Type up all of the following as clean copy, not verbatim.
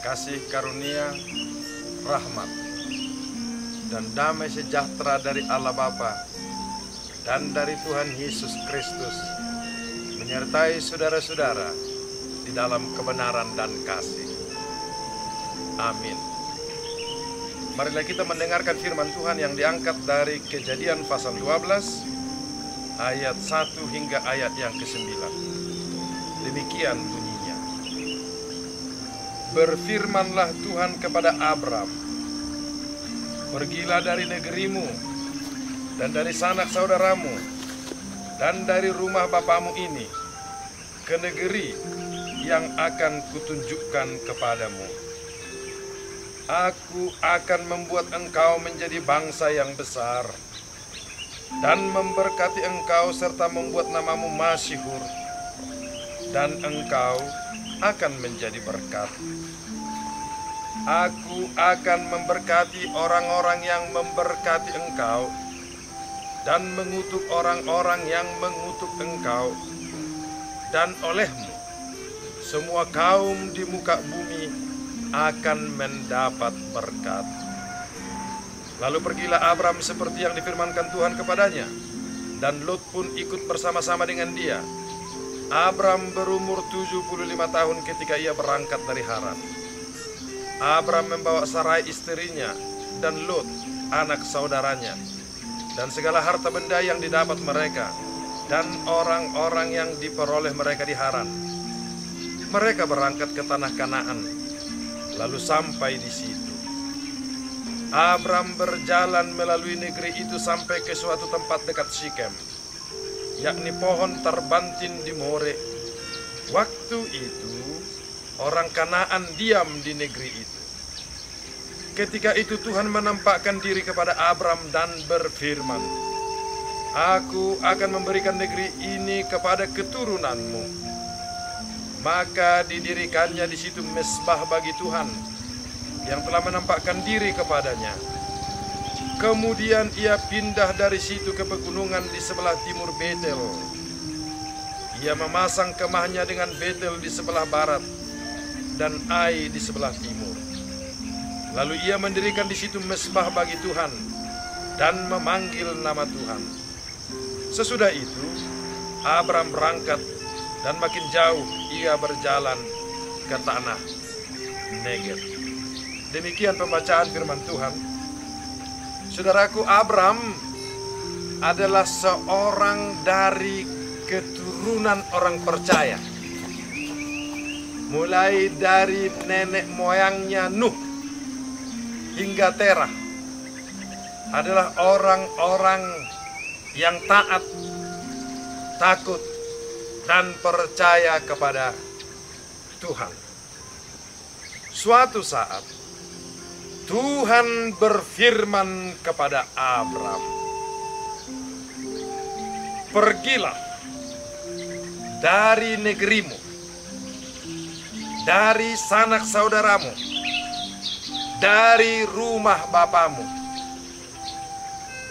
kasih karunia, rahmat, dan damai sejahtera dari Allah Bapa dan dari Tuhan Yesus Kristus menyertai saudara-saudara di dalam kebenaran dan kasih. Amin. Marilah kita mendengarkan firman Tuhan yang diangkat dari Kejadian pasal 12 ayat 1 hingga ayat yang ke-9. Demikian bunyinya. Berfirmanlah Tuhan kepada Abram, pergilah dari negerimu dan dari sanak saudaramu dan dari rumah bapamu ini ke negeri yang akan kutunjukkan kepadamu. Aku akan membuat engkau menjadi bangsa yang besar dan memberkati engkau serta membuat namamu masyhur, dan engkau akan menjadi berkat. Aku akan memberkati orang-orang yang memberkati engkau dan mengutuk orang-orang yang mengutuk engkau, dan olehmu semua kaum di muka bumi akan mendapat berkat. Lalu pergilah Abram seperti yang difirmankan Tuhan kepadanya, dan Lot pun ikut bersama-sama dengan dia. Abram berumur 75 tahun ketika ia berangkat dari Haran. Abram membawa Sarai istrinya dan Lot anak saudaranya, dan segala harta benda yang didapat mereka, dan orang-orang yang diperoleh mereka di Haran. Mereka berangkat ke tanah Kanaan, lalu sampai di situ. Abram berjalan melalui negeri itu sampai ke suatu tempat dekat Sikem, yakni pohon terbantin di More. Waktu itu orang Kanaan diam di negeri itu. Ketika itu Tuhan menampakkan diri kepada Abram dan berfirman, Aku akan memberikan negeri ini kepada keturunanmu. Maka didirikannya di situ mezbah bagi Tuhan yang telah menampakkan diri kepadanya. Kemudian ia pindah dari situ ke pegunungan di sebelah timur Betel. Ia memasang kemahnya dengan Betel di sebelah barat dan Ai di sebelah timur. Lalu ia mendirikan di situ mezbah bagi Tuhan dan memanggil nama Tuhan. Sesudah itu Abram berangkat, dan makin jauh ia berjalan ke tanah Negeb. Demikian pembacaan firman Tuhan. Saudaraku, Abram adalah seorang dari keturunan orang percaya. Mulai dari nenek moyangnya Nuh hingga Terah adalah orang-orang yang taat, takut, dan percaya kepada Tuhan. Suatu saat Tuhan berfirman kepada Abram, pergilah dari negerimu, dari sanak saudaramu, dari rumah bapamu,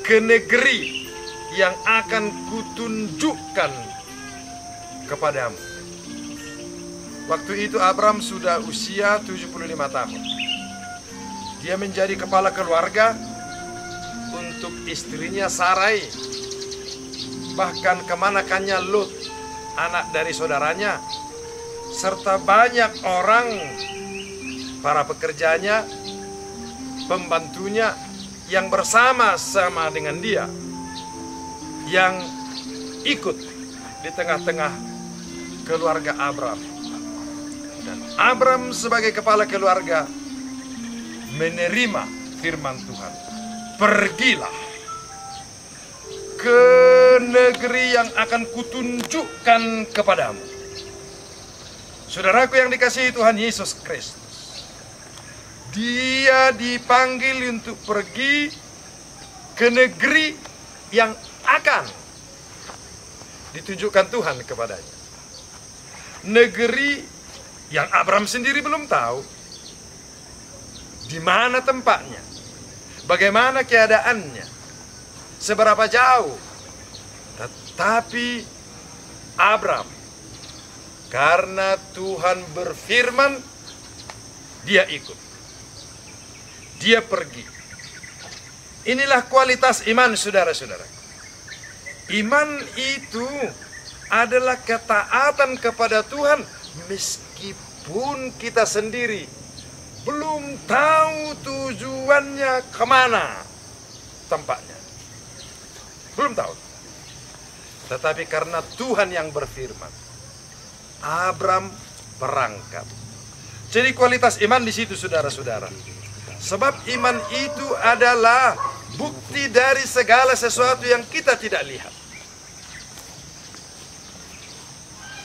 ke negeri yang akan kutunjukkan kepadamu. Waktu itu Abram sudah usia 75 tahun. Dia menjadi kepala keluarga untuk istrinya Sarai. Bahkan kemanakannya Lot, anak dari saudaranya, serta banyak orang, para pekerjanya, pembantunya yang bersama-sama dengan dia, yang ikut di tengah-tengah keluarga Abram. Dan Abram sebagai kepala keluarga menerima firman Tuhan. Pergilah ke negeri yang akan kutunjukkan kepadamu. Saudaraku yang dikasihi Tuhan Yesus Kristus, dia dipanggil untuk pergi ke negeri yang akan ditunjukkan Tuhan kepadanya. Negeri yang Abram sendiri belum tahu di mana tempatnya, bagaimana keadaannya, seberapa jauh. Tetapi Abram, karena Tuhan berfirman, dia ikut. Dia pergi. Inilah kualitas iman, saudara-saudara. Iman itu adalah ketaatan kepada Tuhan meskipun kita sendiri belum tahu tujuannya kemana tempatnya. Belum tahu. Tetapi karena Tuhan yang berfirman, Abram berangkat. Jadi kualitas iman di situ, saudara-saudara. Sebab iman itu adalah bukti dari segala sesuatu yang kita tidak lihat.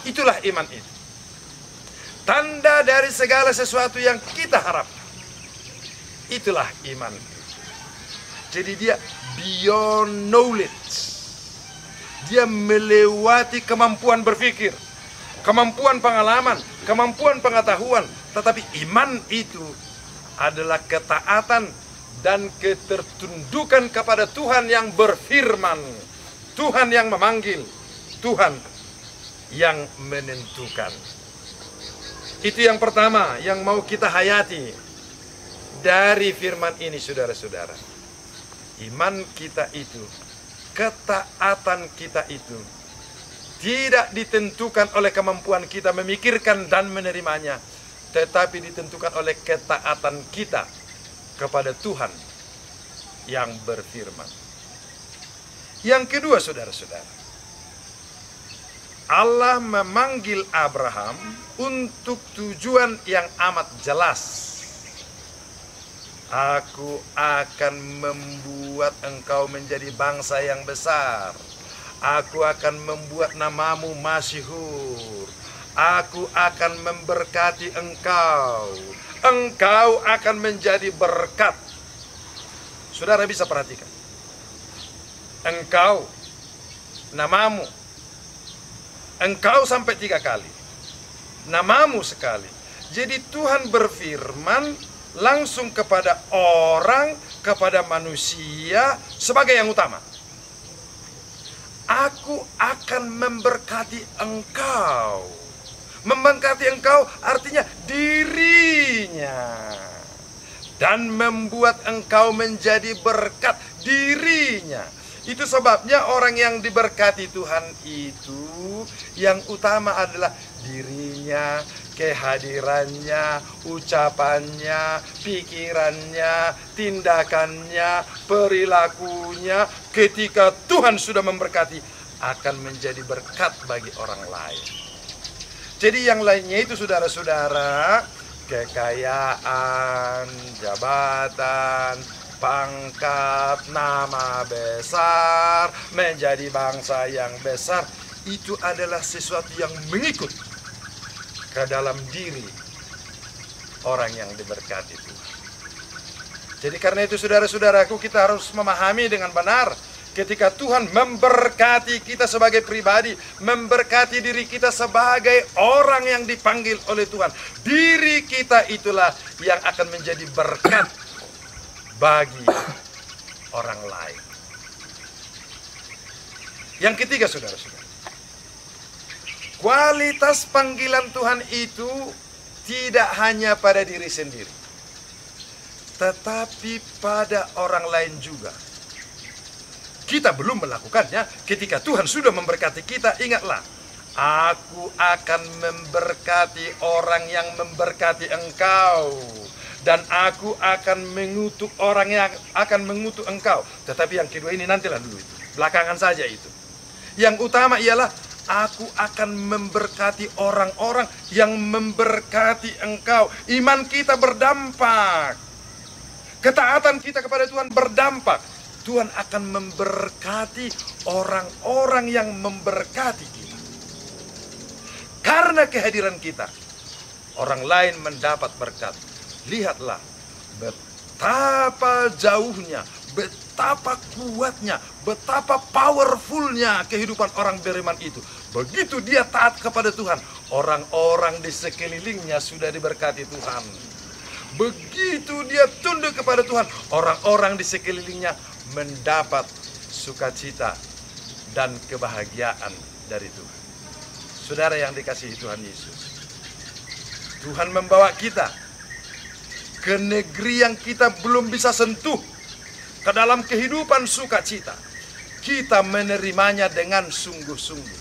Itulah iman itu. Tanda dari segala sesuatu yang kita harapkan. Itulah iman. Jadi dia beyond knowledge. Dia melewati kemampuan berpikir, kemampuan pengalaman, kemampuan pengetahuan. Tetapi iman itu adalah ketaatan dan ketertundukan kepada Tuhan yang berfirman, Tuhan yang memanggil, Tuhan yang menentukan. Itu yang pertama yang mau kita hayati dari firman ini, saudara-saudara. Iman kita itu, ketaatan kita itu tidak ditentukan oleh kemampuan kita memikirkan dan menerimanya, tetapi ditentukan oleh ketaatan kita kepada Tuhan yang berfirman. Yang kedua, saudara-saudara, Allah memanggil Abraham untuk tujuan yang amat jelas. Aku akan membuat engkau menjadi bangsa yang besar. Aku akan membuat namamu masyhur. Aku akan memberkati engkau. Engkau akan menjadi berkat. Saudara bisa perhatikan. Engkau, namamu. Engkau sampai 3 kali. Namamu sekali. Jadi Tuhan berfirman langsung kepada orang, kepada manusia sebagai yang utama. Aku akan memberkati engkau. Memberkati engkau artinya dirinya. Dan membuat engkau menjadi berkat dirinya. Itu sebabnya orang yang diberkati Tuhan itu yang utama adalah dirinya, kehadirannya, ucapannya, pikirannya, tindakannya, perilakunya. Ketika Tuhan sudah memberkati, akan menjadi berkat bagi orang lain. Jadi yang lainnya itu, saudara-saudara, kekayaan, jabatan, pangkat, nama besar, menjadi bangsa yang besar, itu adalah sesuatu yang mengikut ke dalam diri orang yang diberkati Tuhan. Jadi karena itu, saudara-saudaraku, kita harus memahami dengan benar ketika Tuhan memberkati kita sebagai pribadi, memberkati diri kita sebagai orang yang dipanggil oleh Tuhan. Diri kita itulah yang akan menjadi berkat bagi orang lain. Yang ketiga, saudara-saudara, kualitas panggilan Tuhan itu tidak hanya pada diri sendiri, tetapi pada orang lain juga. Kita belum melakukannya, ketika Tuhan sudah memberkati kita, ingatlah, aku akan memberkati orang yang memberkati engkau. Dan aku akan mengutuk orang yang akan mengutuk engkau. Tetapi yang kedua ini nantilah dulu itu. Belakangan saja itu. Yang utama ialah aku akan memberkati orang-orang yang memberkati engkau. Iman kita berdampak. Ketaatan kita kepada Tuhan berdampak. Tuhan akan memberkati orang-orang yang memberkati kita. Karena kehadiran kita, orang lain mendapat berkat. Lihatlah betapa jauhnya, betapa kuatnya, betapa powerfulnya kehidupan orang beriman itu. Begitu dia taat kepada Tuhan, orang-orang di sekelilingnya sudah diberkati Tuhan. Begitu dia tunduk kepada Tuhan, orang-orang di sekelilingnya mendapat sukacita dan kebahagiaan dari Tuhan. Saudara yang dikasihi Tuhan Yesus, Tuhan membawa kita ke negeri yang kita belum bisa sentuh, ke dalam kehidupan sukacita. Kita menerimanya dengan sungguh-sungguh.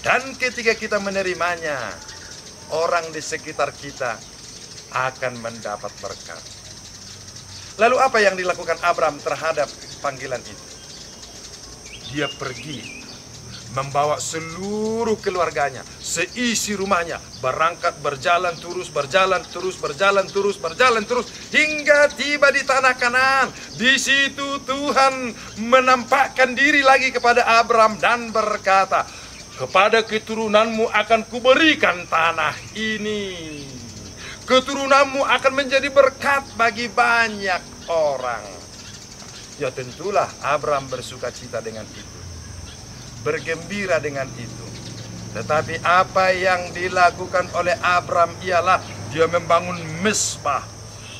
Dan ketika kita menerimanya, orang di sekitar kita akan mendapat berkat. Lalu apa yang dilakukan Abram terhadap panggilan itu? Dia pergi membawa seluruh keluarganya, seisi rumahnya, berangkat berjalan terus, hingga tiba di tanah Kanaan. Di situ Tuhan menampakkan diri lagi kepada Abram dan berkata, kepada keturunanmu akan kuberikan tanah ini. Keturunanmu akan menjadi berkat bagi banyak orang. Ya tentulah Abram bersuka cita dengan itu, bergembira dengan itu. Tetapi apa yang dilakukan oleh Abram ialah dia membangun mezbah.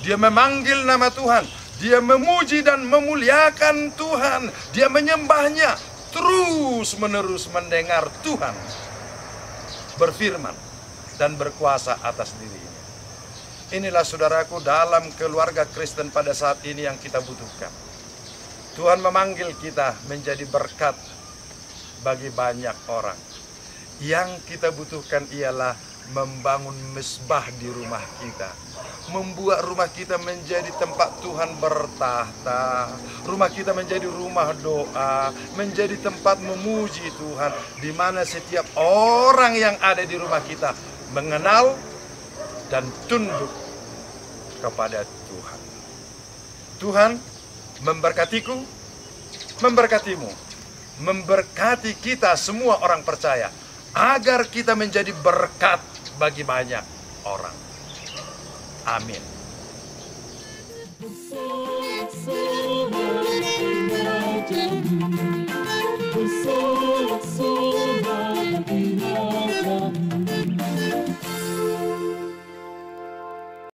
Dia memanggil nama Tuhan. Dia memuji dan memuliakan Tuhan. Dia menyembahnya terus menerus mendengar Tuhan berfirman dan berkuasa atas dirinya. Inilah saudaraku dalam keluarga Kristen pada saat ini yang kita butuhkan. Tuhan memanggil kita menjadi berkat bagi banyak orang. Yang kita butuhkan ialah membangun mezbah di rumah kita, membuat rumah kita menjadi tempat Tuhan bertahta, rumah kita menjadi rumah doa, menjadi tempat memuji Tuhan, di mana setiap orang yang ada di rumah kita mengenal dan tunduk kepada Tuhan. Tuhan memberkatiku, memberkatimu, memberkati kita semua orang percaya, agar kita menjadi berkat bagi banyak orang. Amin.